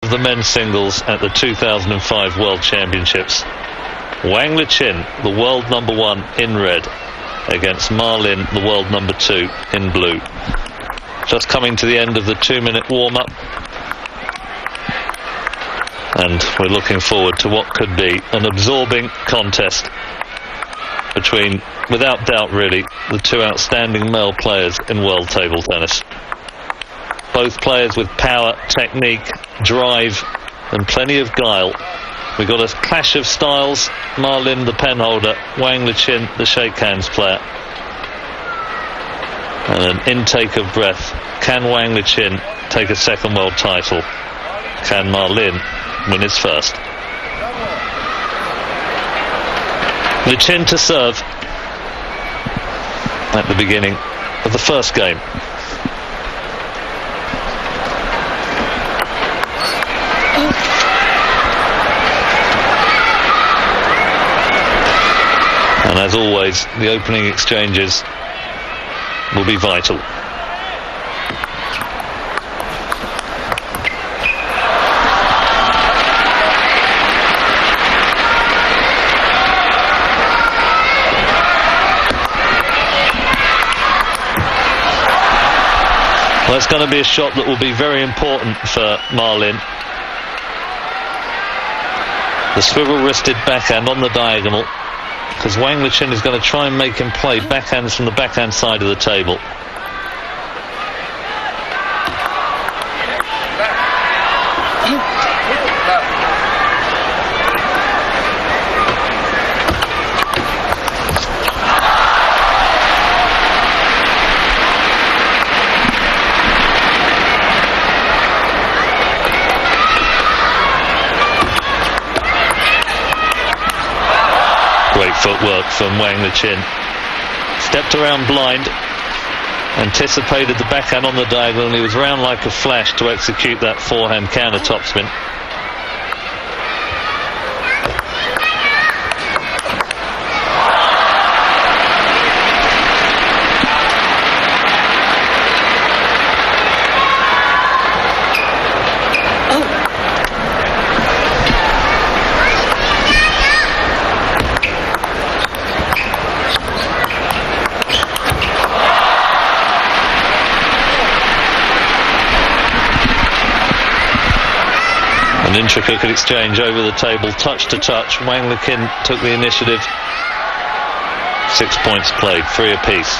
of the men's singles at the 2005 World Championships. WangLigin, the world #1 in red, against MaLin, the world #2 in blue. Just coming to the end of the 2-minute warm-up, and we're looking forward to what could be an absorbing contest between, without doubt really, the two outstanding male players in world table tennis. Both players with power, technique, drive and plenty of guile. We got a clash of styles. MaLin, the pen holder, WangLigin, the shake hands player. And an intake of breath. Can WangLigin take a second world title? Can MaLin win his first? Ligin to serve at the beginning of the first game. And as always, the opening exchanges will be vital. Well, it's going to be a shot that will be very important for MaLin. The swivel-wristed backhand on the diagonal, because WangLigin is going to try and make him play backhands from the backhand side of the table. Great footwork from WangLigin. Stepped around blind, anticipated the backhand on the diagonal, and he was round like a flash to execute that forehand counter topspin. An intricate exchange over the table, touch to touch. WangLigin took the initiative. 6 points played, 3 apiece.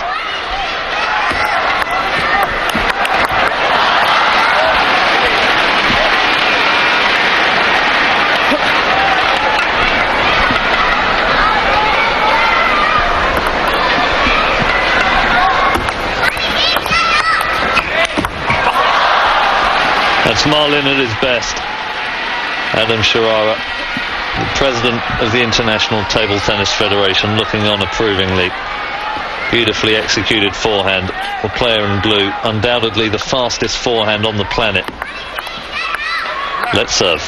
That's MaLin at his best. Adam Sharara, the president of the International Table Tennis Federation, looking on approvingly. Beautifully executed forehand. The player in blue, undoubtedly the fastest forehand on the planet. Let's serve.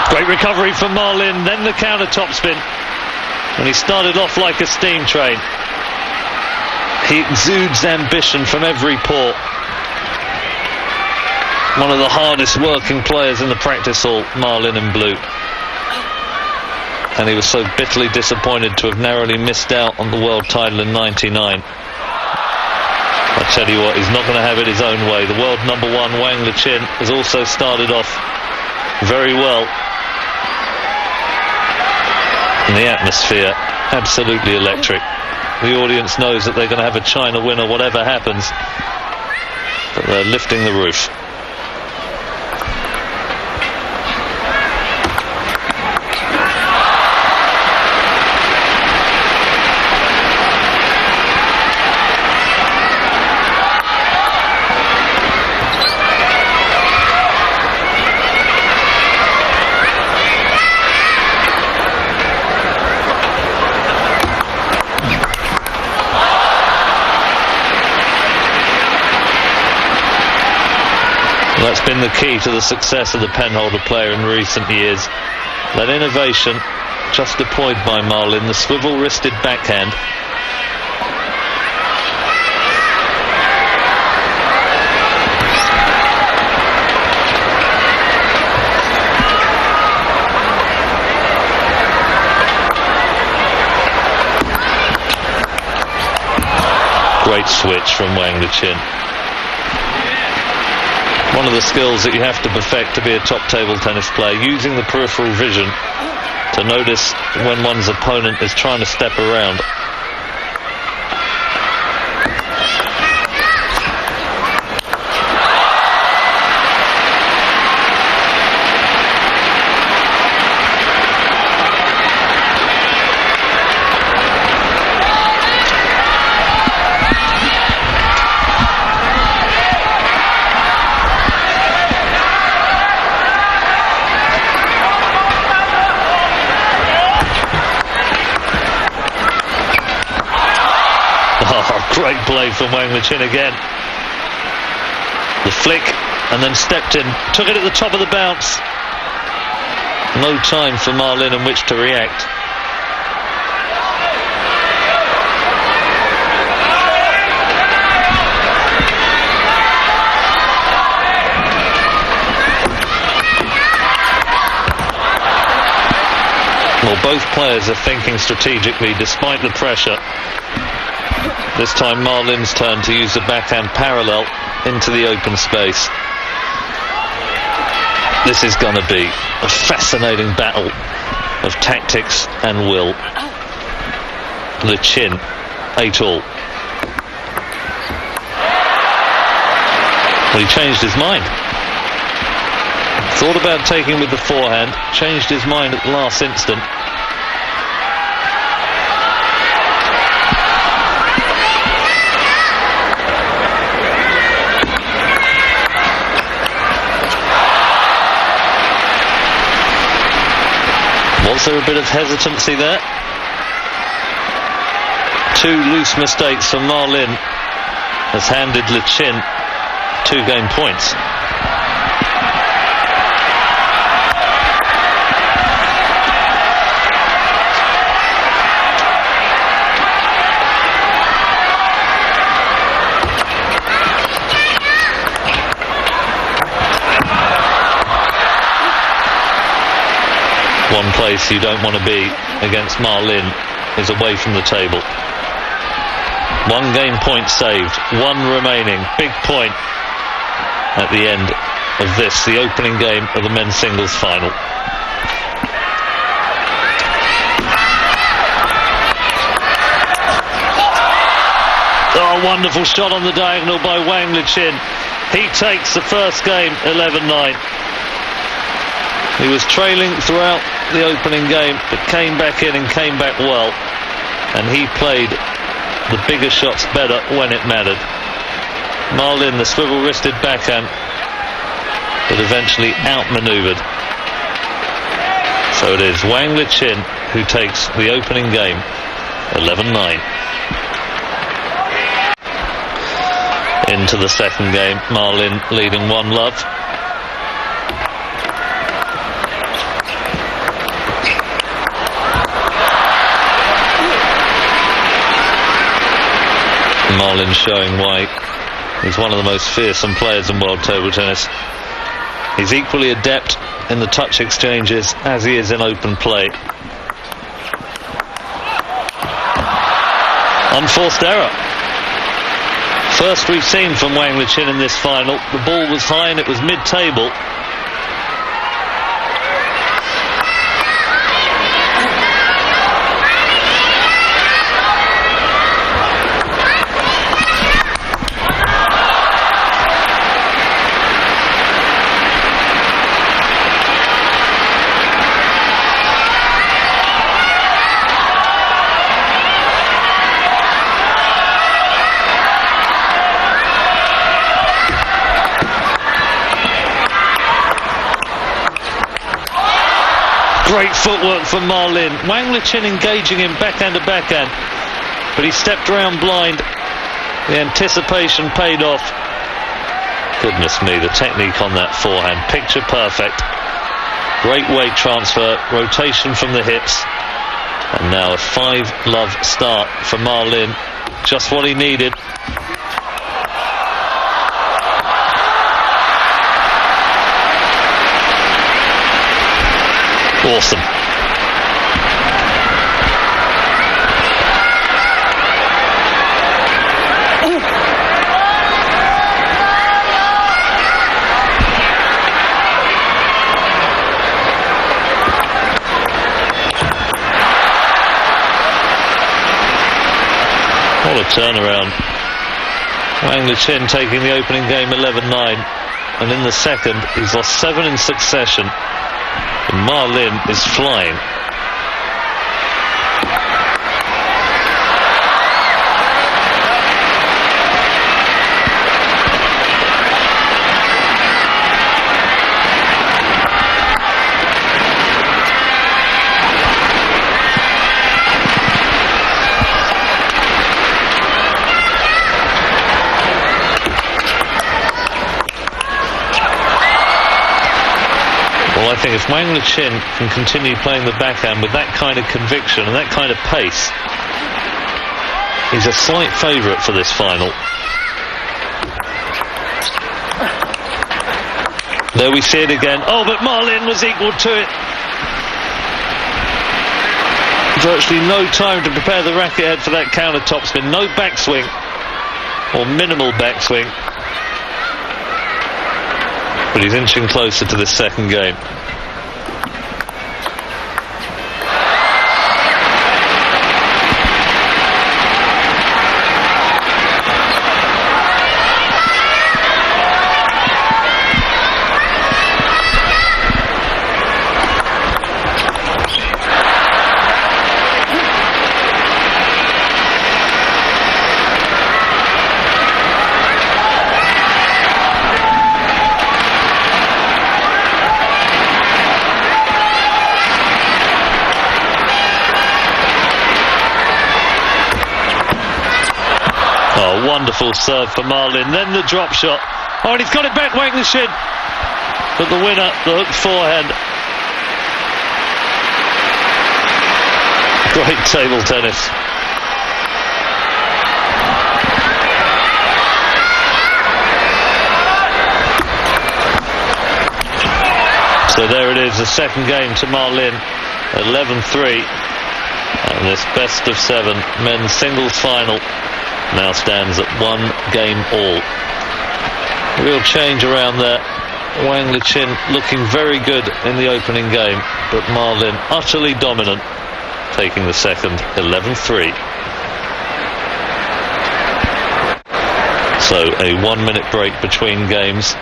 Great recovery from MaLin, then the counter topspin. And he started off like a steam train. He exudes ambition from every pore. One of the hardest working players in the practice hall, MaLin in blue. And he was so bitterly disappointed to have narrowly missed out on the world title in '99. I tell you what, he's not going to have it his own way. The world #1, WangLigin, has also started off very well. And the atmosphere, absolutely electric. The audience knows that they're going to have a China winner whatever happens, but they're lifting the roof. That's been the key to the success of the penholder player in recent years. That innovation just deployed by MaLin, the swivel-wristed backhand. Great switch from Wang Lichin. One of the skills that you have to perfect to be a top table tennis player, using the peripheral vision to notice when one's opponent is trying to step around. Great play from Wang Lichin again. The flick, and then stepped in, took it at the top of the bounce. No time for MaLin in which to react. Well, both players are thinking strategically despite the pressure. This time MaLin's turn to use the backhand parallel into the open space. This is going to be a fascinating battle of tactics and will. Lichin, 8-all. Well, he changed his mind. Thought about taking with the forehand, changed his mind at the last instant. Was there a bit of hesitancy there? Two loose mistakes from MaLin has handed Lichin 2 game points. One place you don't want to be against MaLin is away from the table. 1 game point saved, 1 remaining. Big point at the end of this, the opening game of the men's singles final. Oh, wonderful shot on the diagonal by Wang Lichin. He takes the first game 11-9. He was trailing throughout the opening game, but came back in and came back well. And he played the bigger shots better when it mattered. MaLin, the swivel-wristed backhand, but eventually outmaneuvered. So it is Wang Lichin who takes the opening game 11-9. Into the second game, MaLin leading 1-love. MaLin showing why he's one of the most fearsome players in world table tennis. He's equally adept in the touch exchanges as he is in open play. Unforced error. First we've seen from Wang Lichin in this final. The ball was high and it was mid-table. Great footwork from MaLin. Wang Lichin engaging him backhand to backhand, but he stepped around blind. The anticipation paid off. Goodness me, the technique on that forehand, picture perfect. Great weight transfer, rotation from the hips. And now a 5-love start for MaLin. Just what he needed. Awesome. What a turnaround. WangLigin taking the opening game 11-9, and in the second he's lost 7 in succession, and MaLin is flying. Well, I think if WangLigin can continue playing the backhand with that kind of conviction and that kind of pace, he's a slight favourite for this final. There we see it again. Oh, but MaLin was equal to it. Virtually no time to prepare the racket head for that counter topspin. No backswing, or minimal backswing. But he's inching closer to this second game. Oh, wonderful serve for MaLin. Then the drop shot. Oh, and he's got it back, WangLigin. But the winner, the hook forehand. Great table tennis. So there it is, the second game to MaLin, 11-3. And this best of 7 men's singles final now stands at 1 game all. Real change around there. WangLigin looking very good in the opening game, but MaLin utterly dominant, taking the second 11-3. So a 1-minute break between games.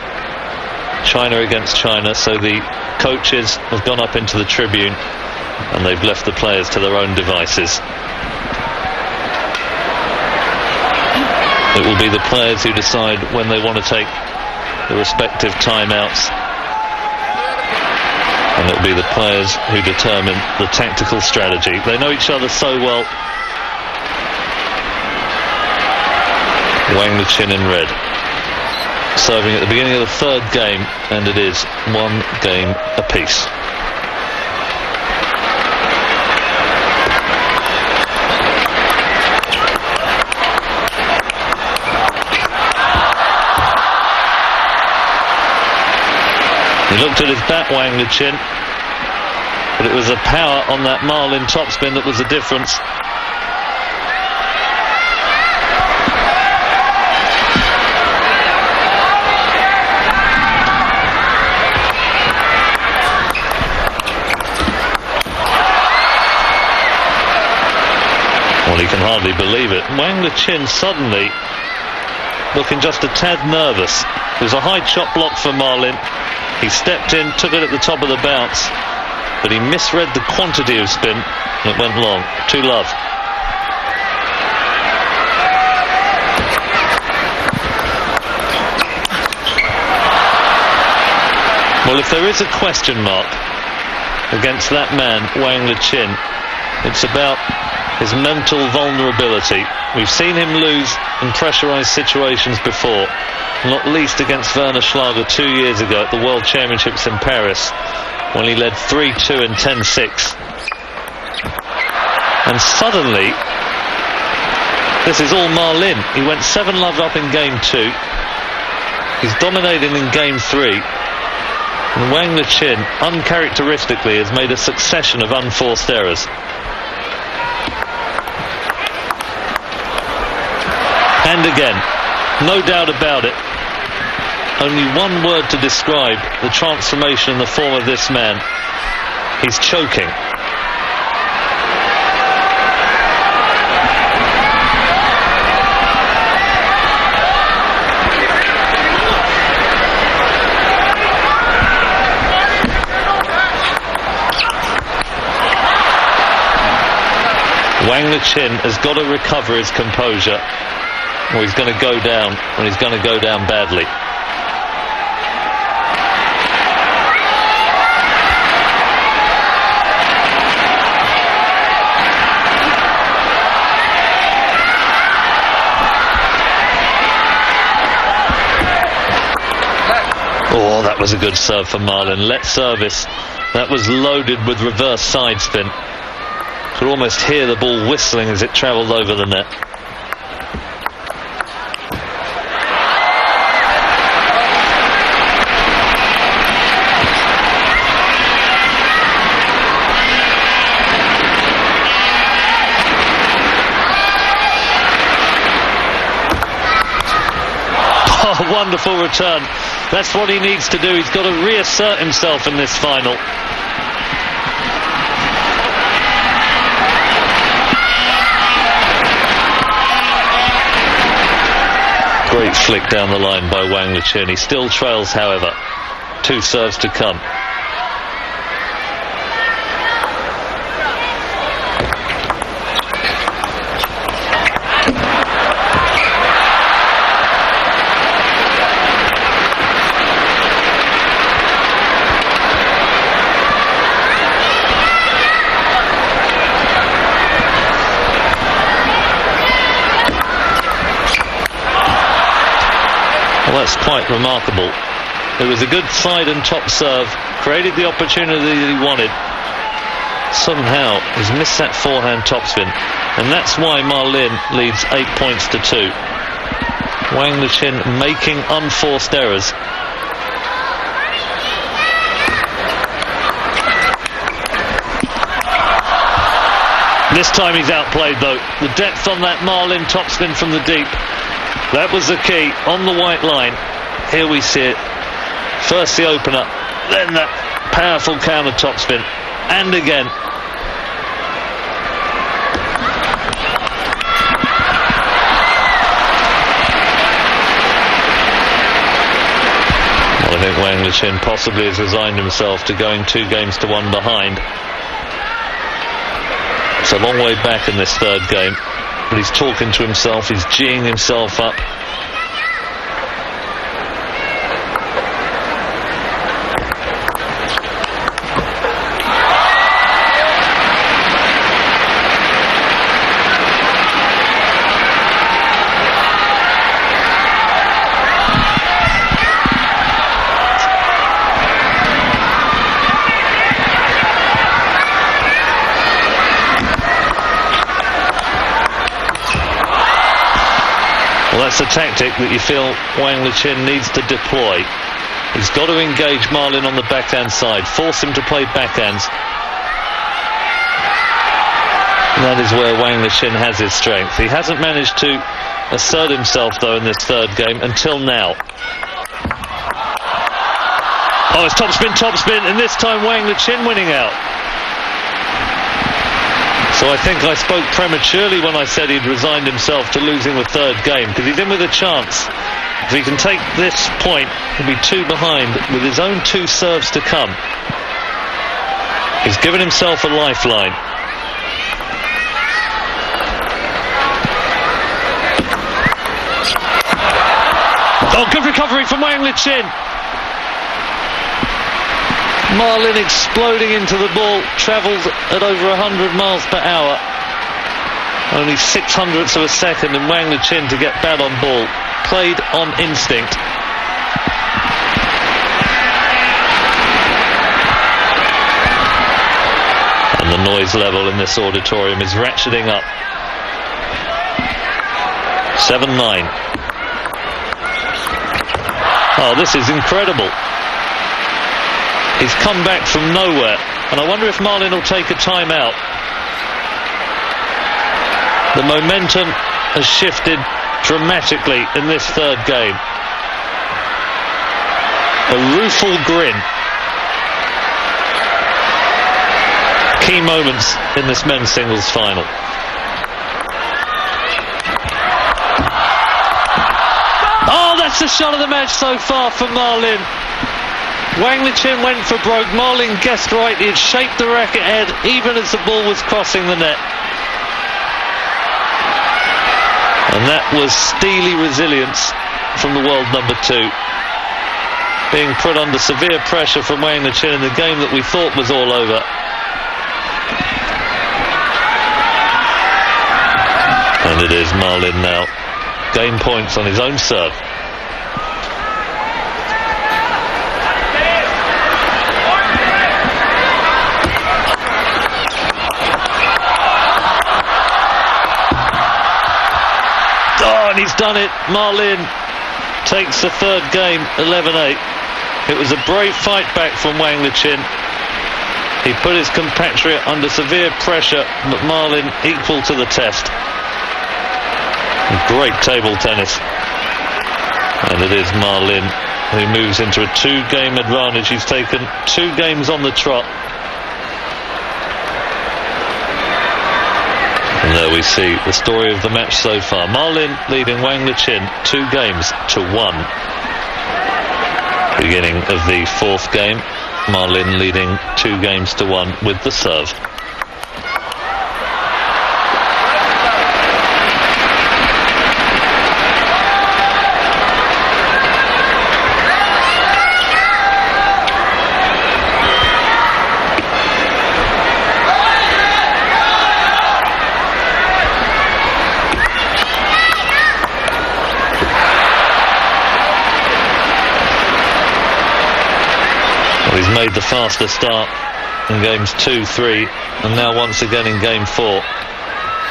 China against China, so the coaches have gone up into the tribune and they've left the players to their own devices. It will be the players who decide when they want to take the respective timeouts, and it will be the players who determine the tactical strategy. They know each other so well. WangLigin in red, serving at the beginning of the third game, and it is 1 game apiece. He looked at his bat, WangLigin, but it was the power on that MaLin topspin that was the difference. Well, he can hardly believe it. WangLigin suddenly looking just a tad nervous. It was a high chop block for MaLin. He stepped in, took it at the top of the bounce, but he misread the quantity of spin and it went long. 2-love. Well, if there is a question mark against that man, WangLigin, it's about his mental vulnerability. We've seen him lose in pressurized situations before, not least against Werner Schlager 2 years ago at the World Championships in Paris. when he led 3-2 and 10-6. And suddenly, this is all MaLin. He went 7-love up in game 2. He's dominating in game 3. And WangLigin, uncharacteristically, has made a succession of unforced errors. And again, no doubt about it, only one word to describe the transformation in the form of this man. He's choking. WangLigin has got to recover his composure, or he's going to go down, and he's going to go down badly. Oh, that was a good serve for MaLin. Let service. That was loaded with reverse side spin. Could almost hear the ball whistling as it travelled over the net. Oh, wonderful return. That's what he needs to do. He's got to reassert himself in this final. Great flick down the line by WangLigin. He still trails, however. 2 serves to come. Well, that's quite remarkable. It was a good side and top serve, created the opportunity that he wanted. Somehow he's missed that forehand topspin, and that's why MaLin leads 8 points to 2. WangLigin making unforced errors. This time he's outplayed though. The depth on that MaLin topspin from the deep. That was the key, on the white line. Here we see it. First the opener, then that powerful counter topspin, and again. Well, I think WangLigin possibly has resigned himself to going 2 games to 1 behind. It's a long way back in this 3rd game. But he's talking to himself, he's geeing himself up. Well, that's a tactic that you feel WangLigin needs to deploy. He's got to engage MaLin on the backhand side, force him to play backhands. And that is where WangLigin has his strength. He hasn't managed to assert himself, though, in this 3rd game until now. Oh, it's topspin, and this time WangLigin winning out. So I think I spoke prematurely when I said he'd resigned himself to losing the 3rd game, because he's in with a chance. If he can take this point, he'll be 2 behind with his own 2 serves to come. He's given himself a lifeline. Oh, good recovery from WangLigin. MaLin exploding into the ball, travels at over 100 miles per hour. Only 600ths of a second, and WangLigin to get bad on ball. Played on instinct. And the noise level in this auditorium is ratcheting up. 7-9. Oh, this is incredible. He's come back from nowhere, and I wonder if Malin will take a timeout. The momentum has shifted dramatically in this third game. A rueful grin. Key moments in this men's singles final. Oh, that's the shot of the match so far for Malin. WangLigin went for broke. Malin guessed right. He had shaped the racket head even as the ball was crossing the net. And that was steely resilience from the world number 2. Being put under severe pressure from WangLigin in the game that we thought was all over. And it is Malin now. Game points on his own serve. Oh, and he's done it. Malin takes the third game, 11-8. It was a brave fight back from WangLigin. He put his compatriot under severe pressure, but Malin equal to the test. Great table tennis. And it is Malin who moves into a 2-game advantage. He's taken 2 games on the trot. And there we see the story of the match so far. Malin leading WangLigin 2-1. Beginning of the 4th game, Malin leading 2-1 with the serve. He's made the faster start in games 2, 3, and now once again in game 4.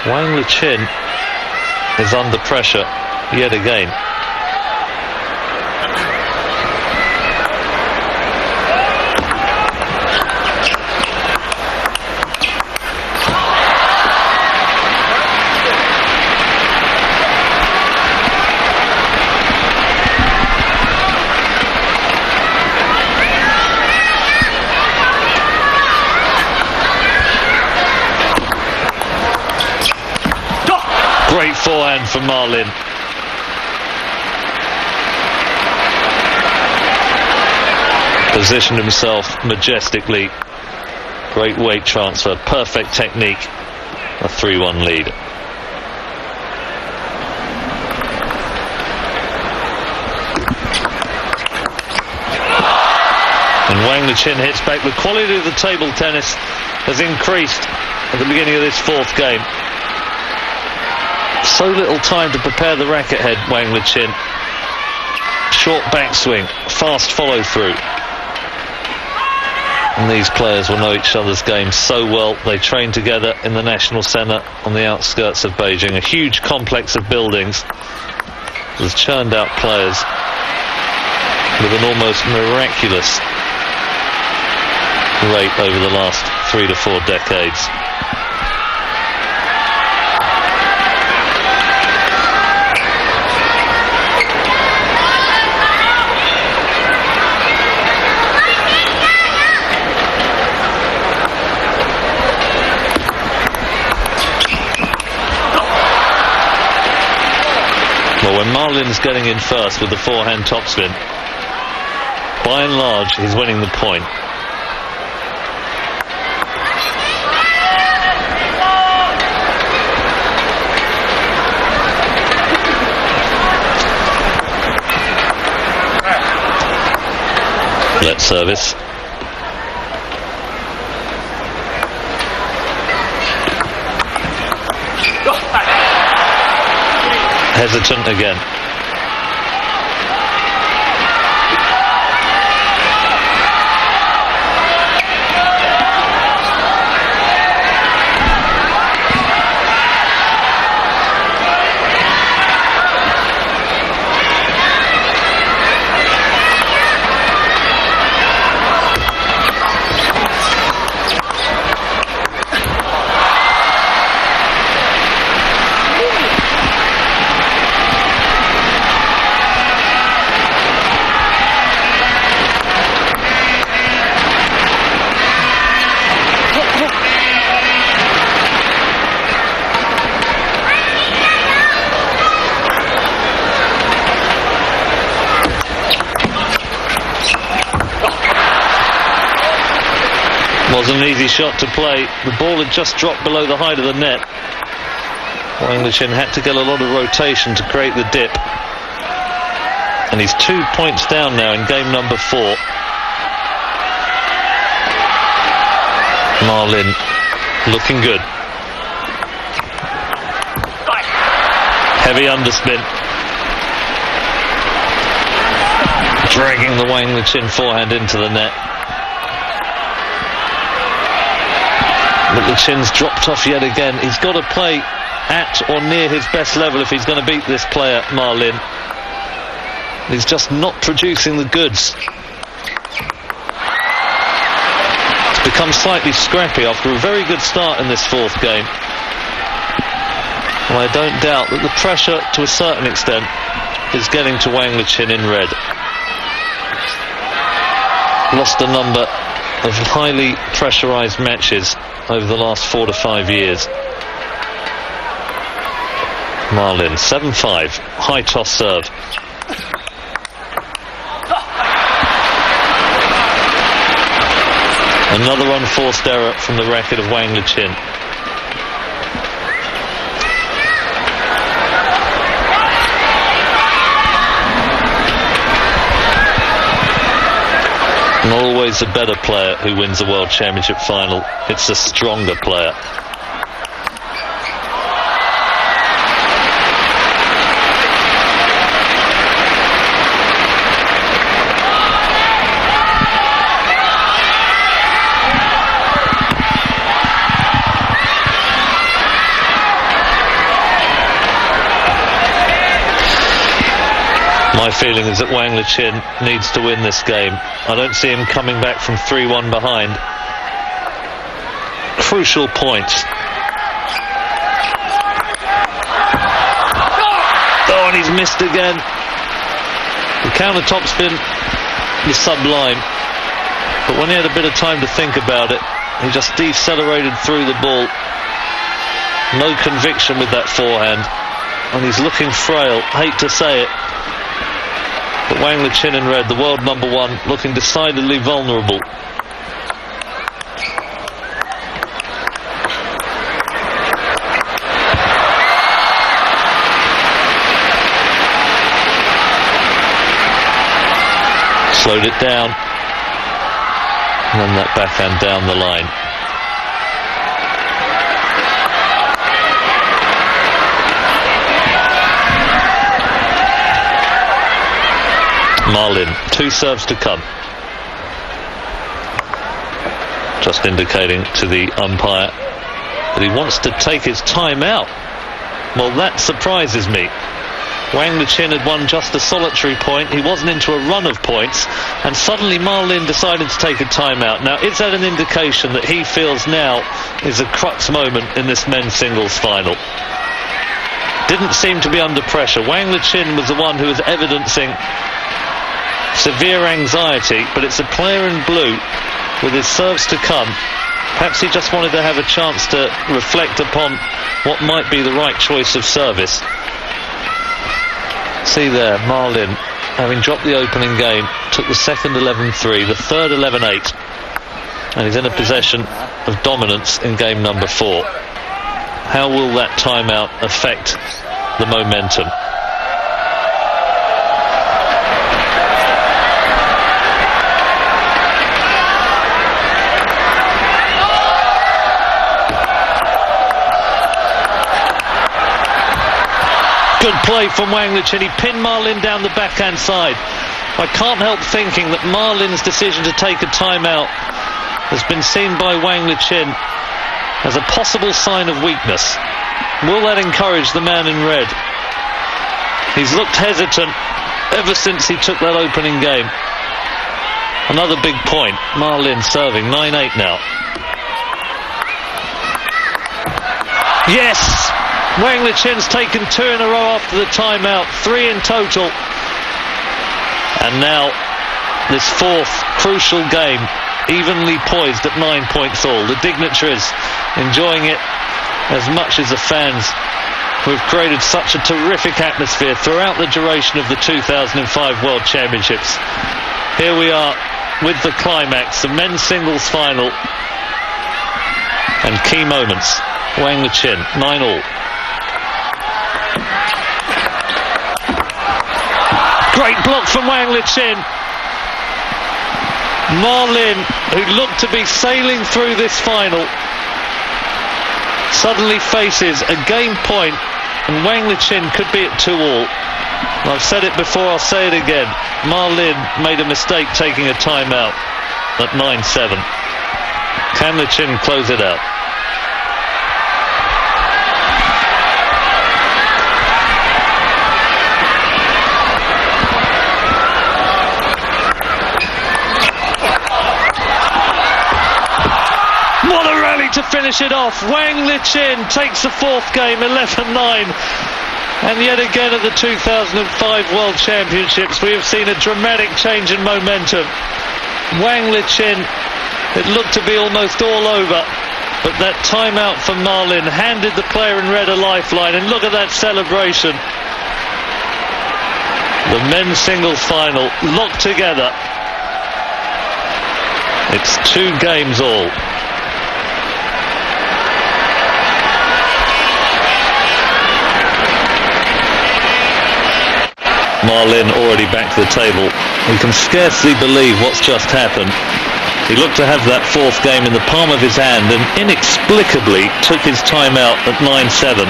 WangLigin is under pressure yet again. Great forehand from Malin. Positioned himself majestically. Great weight transfer, perfect technique. A 3-1 lead. And WangLigin hits back. The quality of the table tennis has increased at the beginning of this 4th game. So little time to prepare the racket head, WangLigin. Short backswing, fast follow through. And these players will know each other's games so well. They train together in the National Centre on the outskirts of Beijing. A huge complex of buildings has churned out players with an almost miraculous rate over the last 3 to 4 decades. Well, when Malin's getting in first with the forehand topspin, by and large, he's winning the point. Let service. Hesitant again. Wasn't an easy shot to play. The ball had just dropped below the height of the net. WangLigin had to get a lot of rotation to create the dip. And he's 2 points down now in game number 4. MaLin looking good. Heavy underspin. Dragging the WangLigin forehand into the net. But Lichin's dropped off yet again. He's got to play at or near his best level if he's going to beat this player, MaLin. He's just not producing the goods. It's become slightly scrappy after a very good start in this 4th game. And I don't doubt that the pressure, to a certain extent, is getting to WangLigin in red. Lost a number of highly pressurised matches over the last 4 to 5 years. MaLin, 7-5, high toss serve. Another unforced error from the racket of WangLigin. And always a better player who wins a World Championship final. It's a stronger player. My feeling is that WangLigin needs to win this game. I don't see him coming back from 3-1 behind. Crucial points. Oh, and he's missed again. The counter topspin is sublime. But when he had a bit of time to think about it, he just decelerated through the ball. No conviction with that forehand. And he's looking frail. Hate to say it. But WangLigin in red, the world number 1, looking decidedly vulnerable. Slowed it down. And then that backhand down the line. MaLin, 2 serves to come. Just indicating to the umpire that he wants to take his time out. Well, that surprises me. WangLigin had won just a solitary point. He wasn't into a run of points. And suddenly MaLin decided to take a time out. Now, is that an indication that he feels now is a crux moment in this men's singles final? Didn't seem to be under pressure. WangLigin was the one who was evidencing severe anxiety, but it's a player in blue with his serves to come. Perhaps he just wanted to have a chance to reflect upon what might be the right choice of service. See there, MaLin, having dropped the opening game, took the second 11-3, the third 11-8, and he's in a possession of dominance in game number 4. How will that timeout affect the momentum? Good play from WangLigin. He pinned MaLin down the backhand side. I can't help thinking that MaLin's decision to take a timeout has been seen by WangLigin as a possible sign of weakness. Will that encourage the man in red? He's looked hesitant ever since he took that opening game. Another big point. MaLin serving 9-8 now. Yes! WangLigin's taken 2 in a row after the timeout, 3 in total. And now this 4th crucial game, evenly poised at 9 points all. The dignitaries enjoying it as much as the fans who have created such a terrific atmosphere throughout the duration of the 2005 World Championships. Here we are with the climax, the men's singles final. and key moments. WangLigin, 9-all. Great block from WangLigin. MaLin, who looked to be sailing through this final, suddenly faces a game point, and WangLigin could be at 2-all. I've said it before, I'll say it again. MaLin made a mistake taking a timeout at 9-7. Can WangLigin close it out? What a rally to finish it off. WangLigin takes the fourth game, 11-9. And yet again at the 2005 World Championships, we have seen a dramatic change in momentum. WangLigin, it looked to be almost all over, but that timeout for MaLin handed the player in red a lifeline, and look at that celebration. The men's singles final locked together. It's 2 games all. MaLin already back to the table. We can scarcely believe what's just happened. He looked to have that fourth game in the palm of his hand and inexplicably took his time out at 9-7.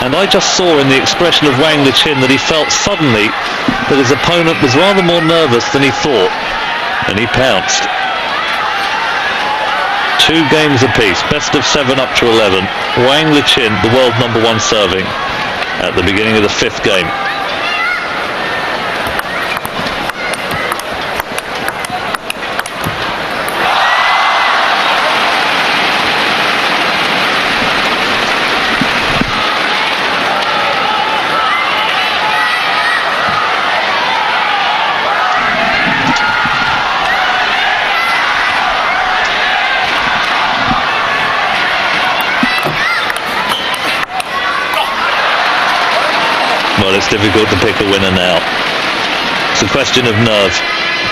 And I just saw in the expression of WangLigin that he felt suddenly that his opponent was rather more nervous than he thought, and he pounced. 2 games apiece, best of 7 up to 11. WangLigin, the world #1 serving, at the beginning of the 5th game. Well, it's difficult to pick a winner now. It's a question of nerve.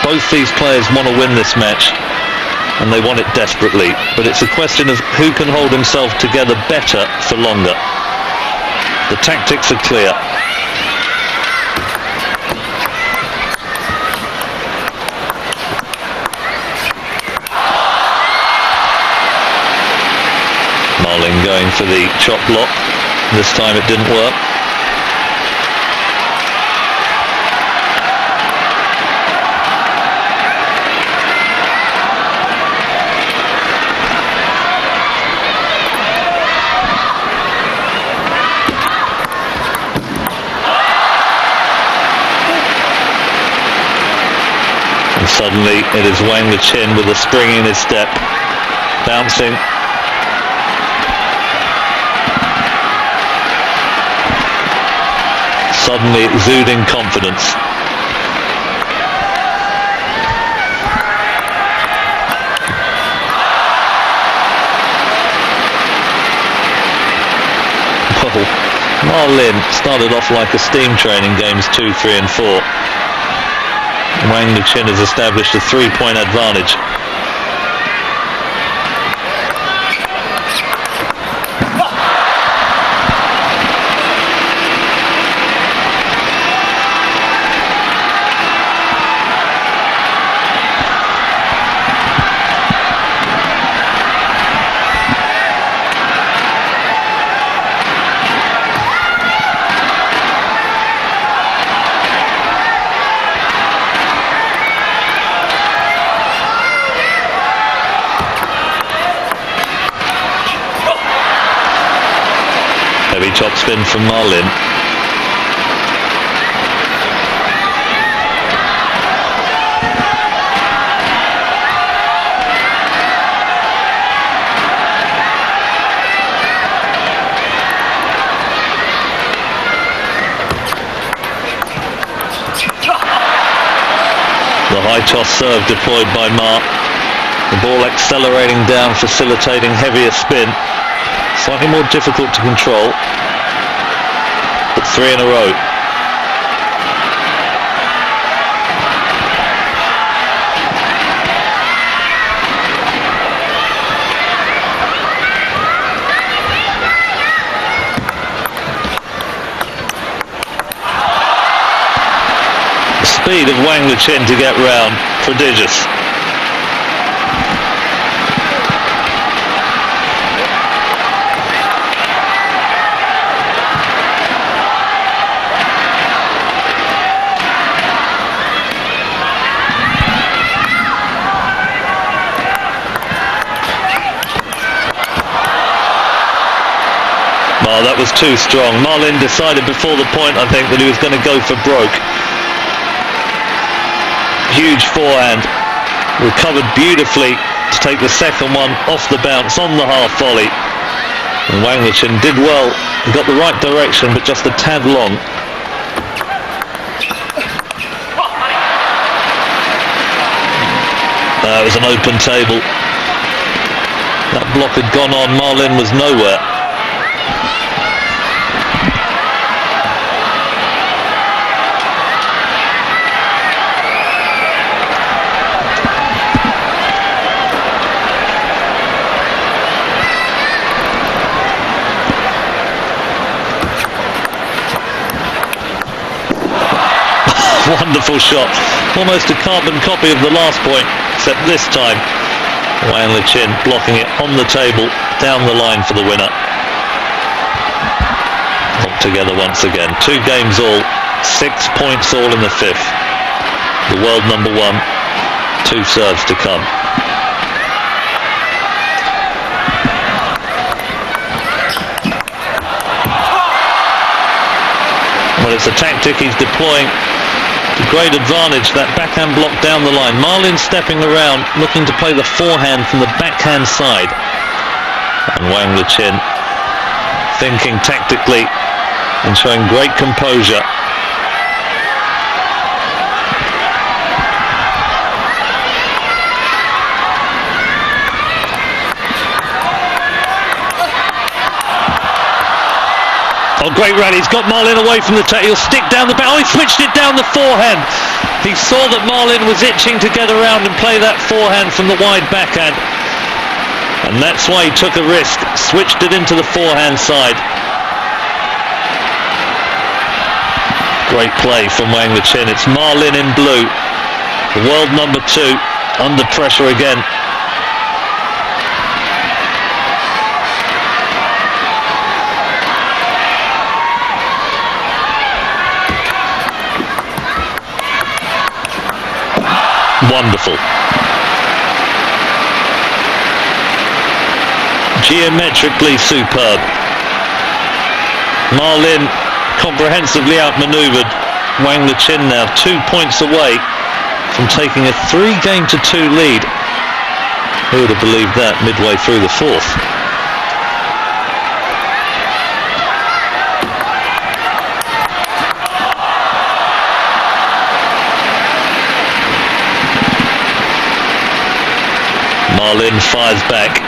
Both these players want to win this match, and they want it desperately. But it's a question of who can hold himself together better for longer. The tactics are clear. MaLin going for the chop block. This time it didn't work. Suddenly it is WangLigin with a spring in his step, bouncing. Suddenly exuding confidence. Well, MaLin started off like a steam train in games 2, 3 and 4. WangLigin has established a 3-point advantage. Heavy top spin from MaLin. The high toss serve deployed by Ma. The ball accelerating down, facilitating heavier spin. Slightly more difficult to control, but 3 in a row. speed of WangLigin to get round, prodigious. Oh, that was too strong. MaLin decided before the point, I think, that he was going to go for broke. Huge forehand. Recovered beautifully to take the second one off the bounce on the half volley. And WangLigin did well. He got the right direction, but just a tad long. It was an open table. That block had gone on. MaLin was nowhere. Wonderful shot, almost a carbon copy of the last point, except this time WangLigin blocking it on the table, down the line for the winner. Up together once again, 2 games all, 6 points all in the 5th. The world number 1, 2 serves to come. Well, it's a tactic he's deploying. Great advantage, that backhand block down the line. MaLin stepping around, looking to play the forehand from the backhand side. And WangLigin thinking tactically and showing great composure. Oh, great rally. He's got MaLin away from the he'll stick down the back. Oh, he switched it down the forehand. He saw that MaLin was itching to get around and play that forehand from the wide backhand. And that's why he took a risk. Switched it into the forehand side. Great play from WangLigin. It's MaLin in blue. The world number 2 under pressure again. Wonderful. Geometrically superb. MaLin comprehensively outmaneuvered. WangLigin now 2 points away from taking a 3-game-to-2 lead. Who would have believed that midway through the 4th? MaLin fires back.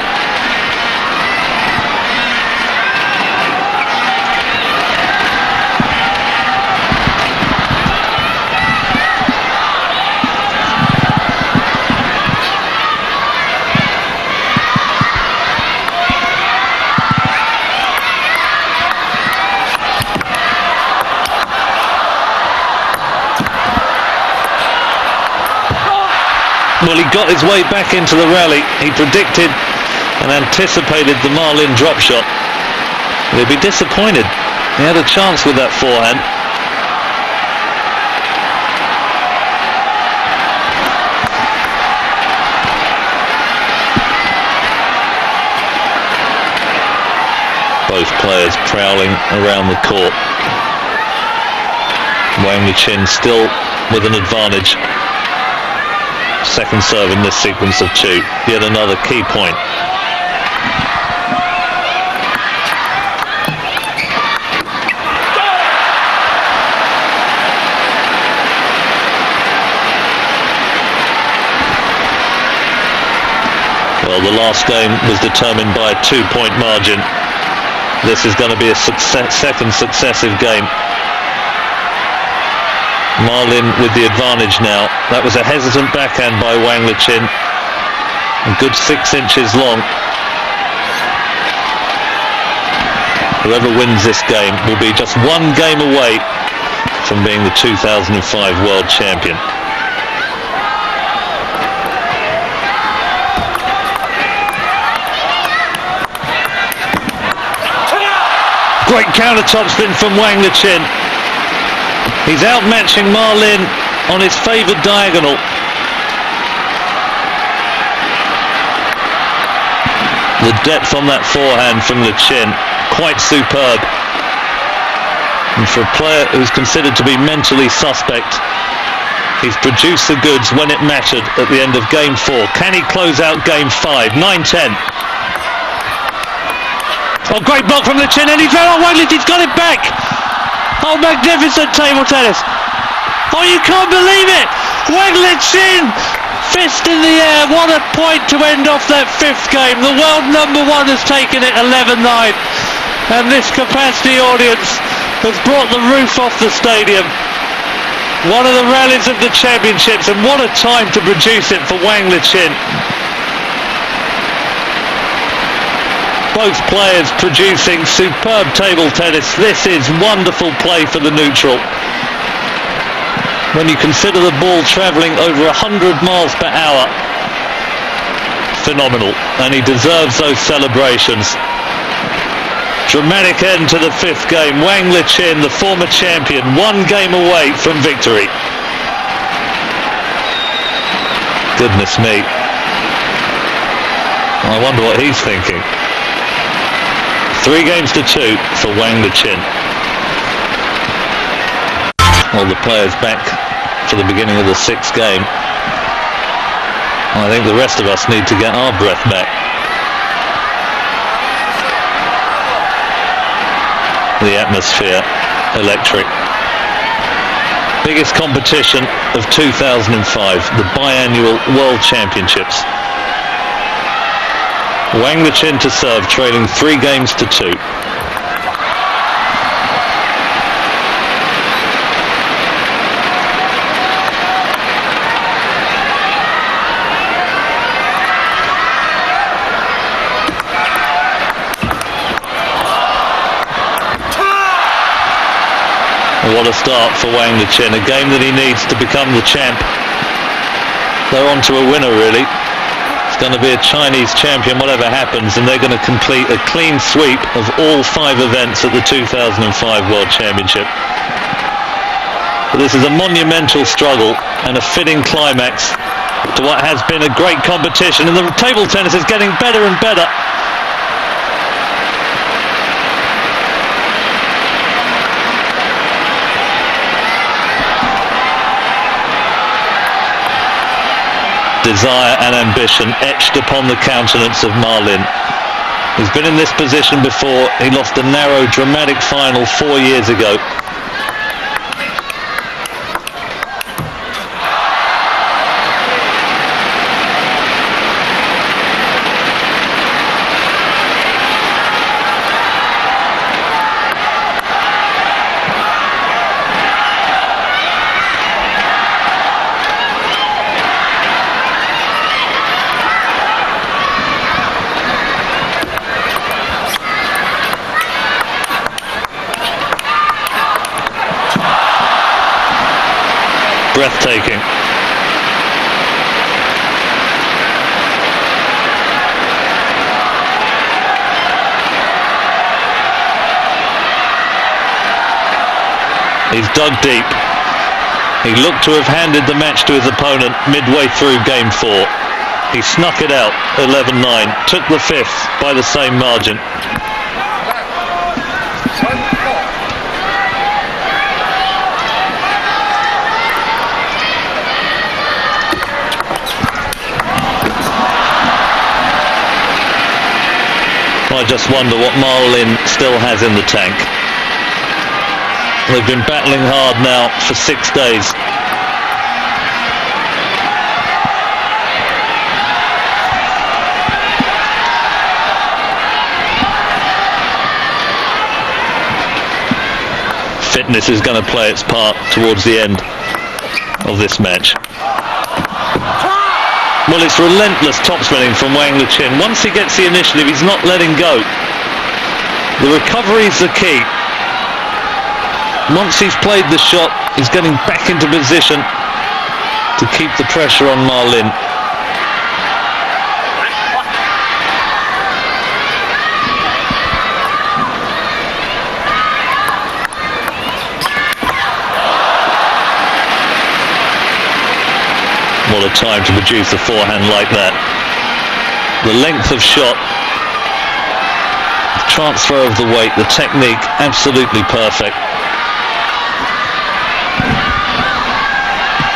Well, he got his way back into the rally. He predicted and anticipated the MaLin drop shot. He'll be disappointed. He had a chance with that forehand. Both players prowling around the court. WangLigin still with an advantage. Second serve in this sequence of 2. Yet another key point. Well, the last game was determined by a 2-point margin. This is going to be a second successive game. MaLin with the advantage now. That was a hesitant backhand by WangLigin. A good 6 inches long. Whoever wins this game will be just 1 game away from being the 2005 world champion. Great counter topspin from WangLigin. He's outmatching MaLin on his favoured diagonal. The depth on that forehand from Ligin, quite superb. And for a player who's considered to be mentally suspect, he's produced the goods when it mattered at the end of Game 4. Can he close out Game 5? 9-10. Oh, great block from Ligin, and he's WangLigin's got it back! Oh, magnificent table tennis! Oh, you can't believe it! WangLigin! Fist in the air, what a point to end off that fifth game. The world #1 has taken it 11-9, and this capacity audience has brought the roof off the stadium. One of the rallies of the championships, and what a time to produce it for WangLigin. Both players producing superb table tennis. This is wonderful play for the neutral. When you consider the ball travelling over 100 miles per hour, phenomenal, and he deserves those celebrations. Dramatic end to the fifth game. WangLigin, the former champion, 1 game away from victory. Goodness me. I wonder what he's thinking. 3 games to 2 for WangLigin. All the players back for the beginning of the 6th game. I think the rest of us need to get our breath back. The atmosphere, electric. Biggest competition of 2005, the biannual World Championships. WangLigin to serve, trailing 3 games to 2. What a start for WangLigin, a game that he needs to become the champ. They're on to a winner, really. It's going to be a Chinese champion, whatever happens, and they're going to complete a clean sweep of all 5 events at the 2005 World Championship. But this is a monumental struggle and a fitting climax to what has been a great competition, and the table tennis is getting better and better. Desire and ambition etched upon the countenance of MaLin. He's been in this position before. He lost a narrow, dramatic final 4 years ago. Breathtaking. He's dug deep. He looked to have handed the match to his opponent midway through Game 4. He snuck it out 11-9, took the 5th by the same margin. I just wonder what MaLin still has in the tank. They've been battling hard now for 6 days. Fitness is going to play its part towards the end of this match. Well, it's relentless topspinning from WangLigin. Once he gets the initiative, he's not letting go. The recovery is the key. Once he's played the shot, He's getting back into position to keep the pressure on MaLin. What a time to produce a forehand like that. The length of shot, the transfer of the weight, the technique, absolutely perfect.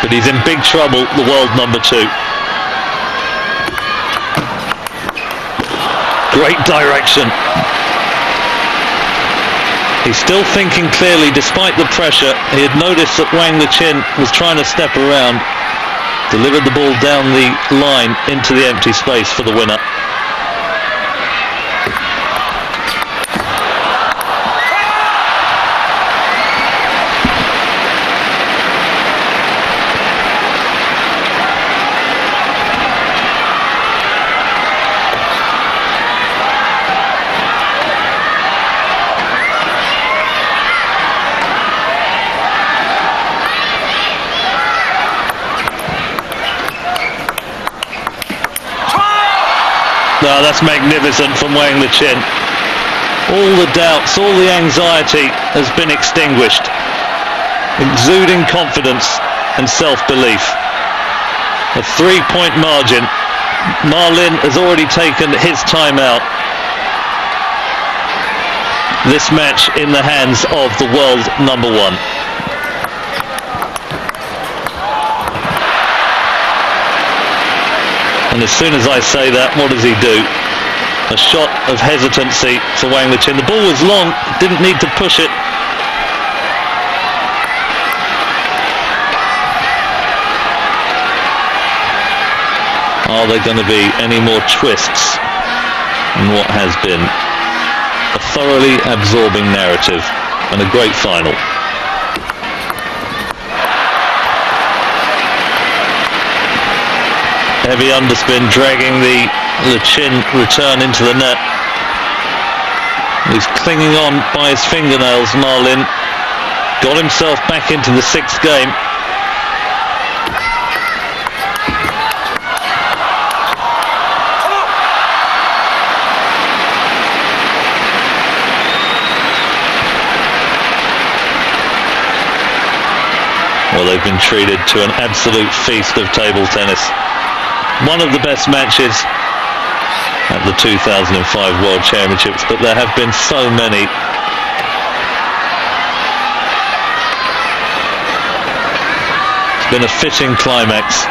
But he's in big trouble, the world number 2. Great direction. He's still thinking clearly despite the pressure. He had noticed that WangLigin was trying to step around. Delivered the ball down the line into the empty space for the winner. No, that's magnificent from WangLigin. All the doubts, all the anxiety has been extinguished. Exuding confidence and self-belief. A 3-point margin. MaLin has already taken his time out. This match in the hands of the world number 1. And as soon as I say that, what does he do? A shot of hesitancy for WangLigin. The ball was long, didn't need to push it. Are there going to be any more twists in what has been a thoroughly absorbing narrative and a great final? Heavy underspin, dragging the chin return into the net. He's clinging on by his fingernails, MaLin. Got himself back into the 6th game. Well, they've been treated to an absolute feast of table tennis. One of the best matches at the 2005 World Championships, but there have been so many. It's been a fitting climax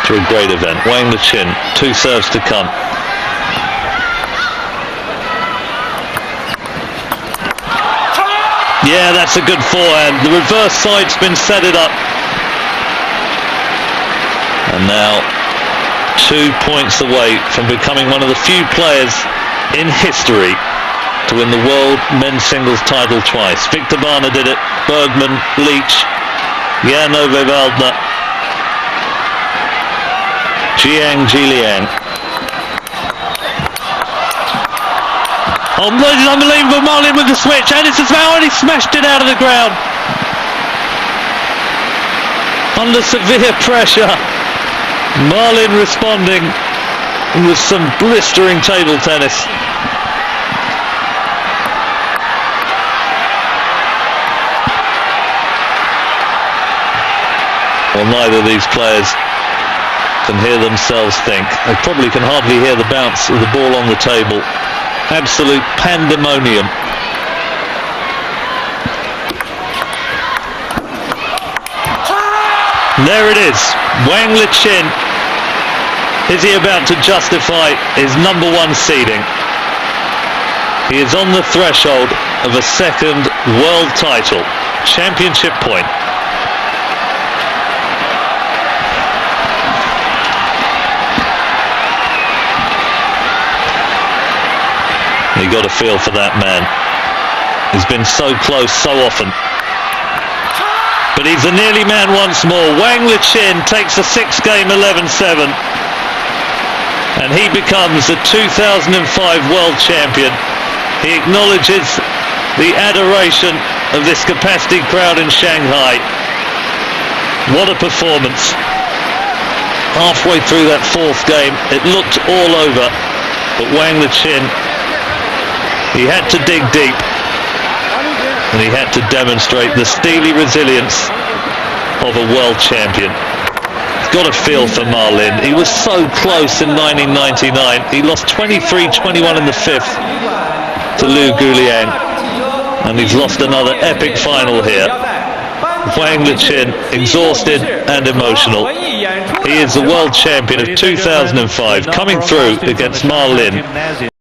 to a great event. WangLigin, 2 serves to come. Yeah, that's a good forehand. The reverse side spin set it up. And now 2 points away from becoming one of the few players in history to win the world men's singles title twice. Victor Barner did it, Bergman, Leach, Jan-Ove Waldner, Jiang Jiliang. Oh, this is unbelievable. MaLin with the switch, and it's already smashed it out of the ground. Under severe pressure, MaLin responding with some blistering table tennis. Well, neither of these players can hear themselves think. They probably can hardly hear the bounce of the ball on the table. Absolute pandemonium. There it is, WangLigin. Is he about to justify his number 1 seeding? He is on the threshold of a 2nd world title, championship point. You got a feel for that man. He's been so close so often. But he's a nearly man once more. WangLigin takes a 6th game 11-7. And he becomes the 2005 world champion. He acknowledges The adoration of this capacity crowd in Shanghai. What a performance. Halfway through that fourth game, it looked all over, but Wang Liqin, he had to dig deep, and he had to demonstrate the steely resilience of a world champion. Got a feel for MaLin. He was so close in 1999. He lost 23-21 in the fifth to Liu Guliang, and he's lost another epic final here. Wang Liqin, exhausted and emotional. He is the world champion of 2005, coming through against MaLin.